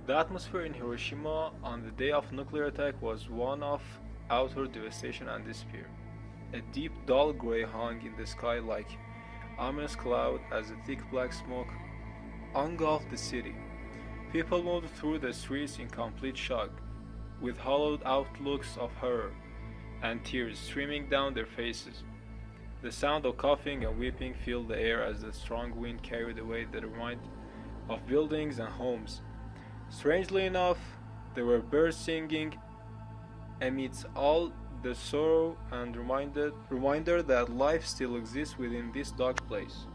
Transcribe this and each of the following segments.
The atmosphere in Hiroshima on the day of nuclear attack was one of utter devastation and despair. A deep dull gray hung in the sky like ominous cloud as a thick black smoke engulfed the city. People moved through the streets in complete shock, with hollowed out looks of horror and tears streaming down their faces. The sound of coughing and weeping filled the air as the strong wind carried away the remains of buildings and homes. Strangely enough, there were birds singing amidst all the sorrow and reminder that life still exists within this dark place.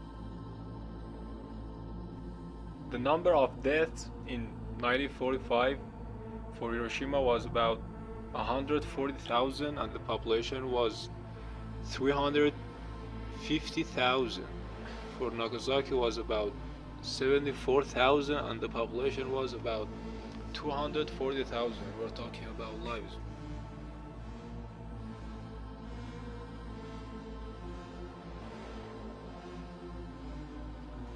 The number of deaths in 1945 for Hiroshima was about 140,000 and the population was 350,000. For Nagasaki was about 74,000 and the population was about 240,000. We're talking about lives.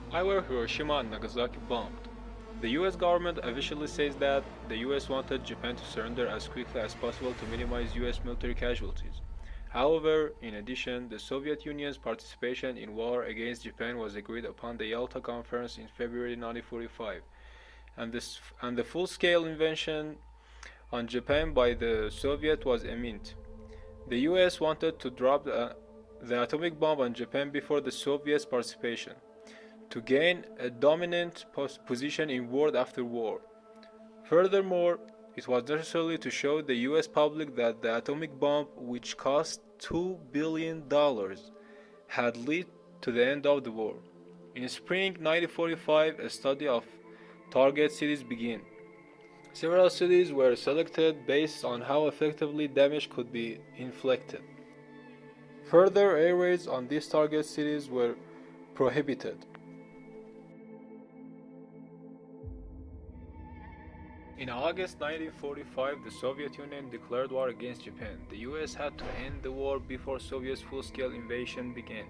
Why were Hiroshima and Nagasaki bombed? The US government officially says that the US wanted Japan to surrender as quickly as possible to minimize US military casualties. However, in addition, the Soviet Union's participation in war against Japan was agreed upon the Yalta Conference in February 1945, and the full-scale invasion on Japan by the Soviet was imminent. The US wanted to drop the atomic bomb on Japan before the Soviets' participation, to gain a dominant position in war after war. Furthermore, it was necessary to show the US public that the atomic bomb, which cost $2 billion, had led to the end of the war. In spring 1945, a study of target cities began. Several cities were selected based on how effectively damage could be inflicted. Further air raids on these target cities were prohibited. In August 1945, the Soviet Union declared war against Japan. The US had to end the war before Soviet's full-scale invasion began,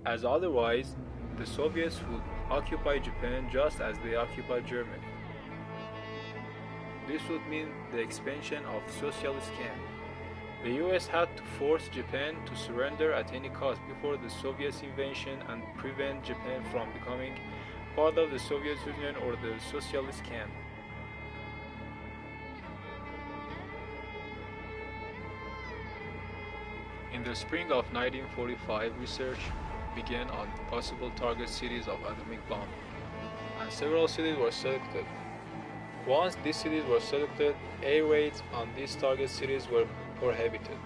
as otherwise, the Soviets would occupy Japan just as they occupied Germany. This would mean the expansion of the socialist camp. The US had to force Japan to surrender at any cost before the Soviets' invasion and prevent Japan from becoming part of the Soviet Union or the socialist camp. In the spring of 1945, research began on possible target cities of atomic bomb, and several cities were selected. Once these cities were selected, air raids on these target cities were prohibited.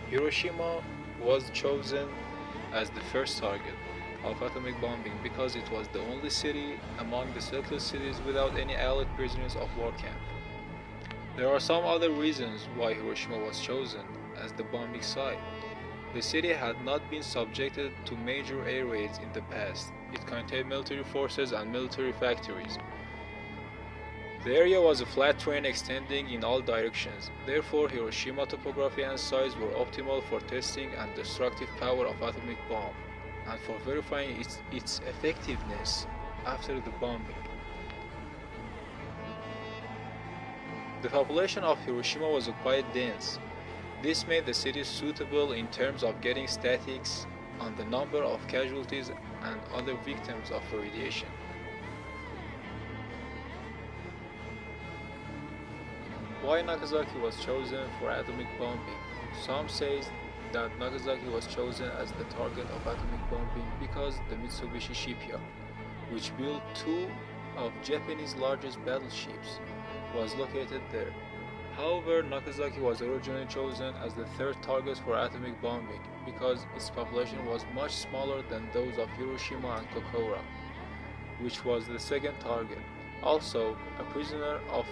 Hiroshima was chosen as the first target of atomic bombing because it was the only city among the selected cities without any Allied prisoners of war camp. There are some other reasons why Hiroshima was chosen as the bombing site. The city had not been subjected to major air raids in the past. It contained military forces and military factories. The area was a flat terrain extending in all directions. Therefore, Hiroshima topography and size were optimal for testing and destructive power of atomic bomb and for verifying its effectiveness after the bombing. The population of Hiroshima was quite dense. This made the city suitable in terms of getting statistics on the number of casualties and other victims of radiation. Why Nagasaki was chosen for atomic bombing? Some say that Nagasaki was chosen as the target of atomic bombing because the Mitsubishi shipyard, which built two of Japan's largest battleships, was located there. However, Nagasaki was originally chosen as the third target for atomic bombing because its population was much smaller than those of Hiroshima and Kokura, which was the second target. Also, a prisoner of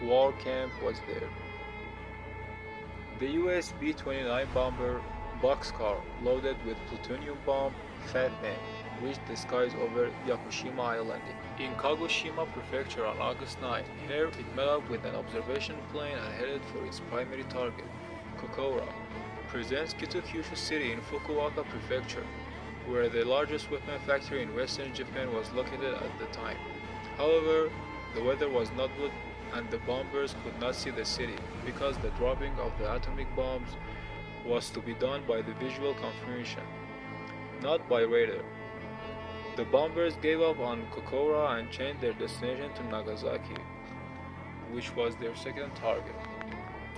war camp was there. The US B-29 bomber boxcar loaded with plutonium bomb Fat Man reached the skies over Yakushima Island in Kagoshima Prefecture on August 9. Here it met up with an observation plane and headed for its primary target, Kokura. represents Kitakyushu City in Fukuoka Prefecture, where the largest weapon factory in western Japan was located at the time. However, the weather was not good and the bombers could not see the city because the dropping of the atomic bombs was to be done by the visual confirmation, not by radar. The bombers gave up on Kokura and changed their destination to Nagasaki, which was their second target.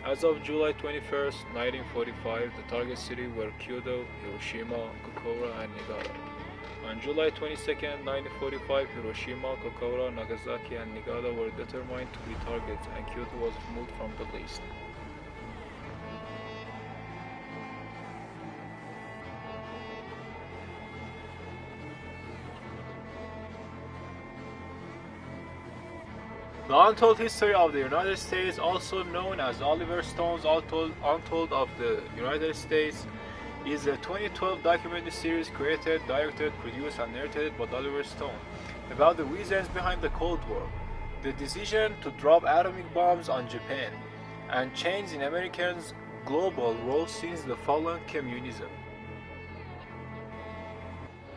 As of July 21, 1945, the target cities were Kyoto, Hiroshima, Kokura, and Niigata. On July 22, 1945, Hiroshima, Kokura, Nagasaki, and Niigata were determined to be targets, and Kyoto was removed from the list. The Untold History of the United States, also known as Oliver Stone's Untold of the United States, is a 2012 documentary series created, directed, produced, and narrated by Oliver Stone about the reasons behind the Cold War, the decision to drop atomic bombs on Japan, and change in Americans' global role since the fallen communism.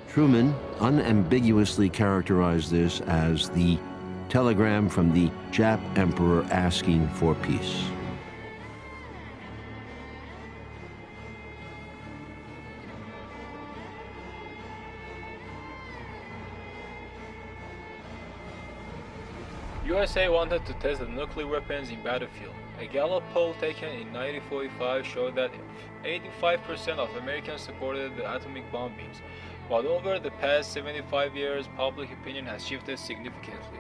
Truman unambiguously characterized this as the telegram from the Jap emperor asking for peace. USA wanted to test the nuclear weapons in battlefield. A Gallup poll taken in 1945 showed that 85% of Americans supported the atomic bombings, but over the past 75 years, public opinion has shifted significantly.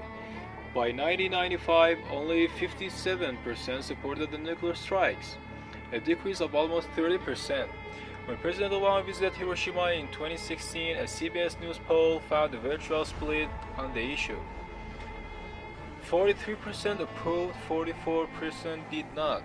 By 1995, only 57% supported the nuclear strikes, a decrease of almost 30%. When President Obama visited Hiroshima in 2016, a CBS News poll found a virtual split on the issue. 43% approved, 44% did not.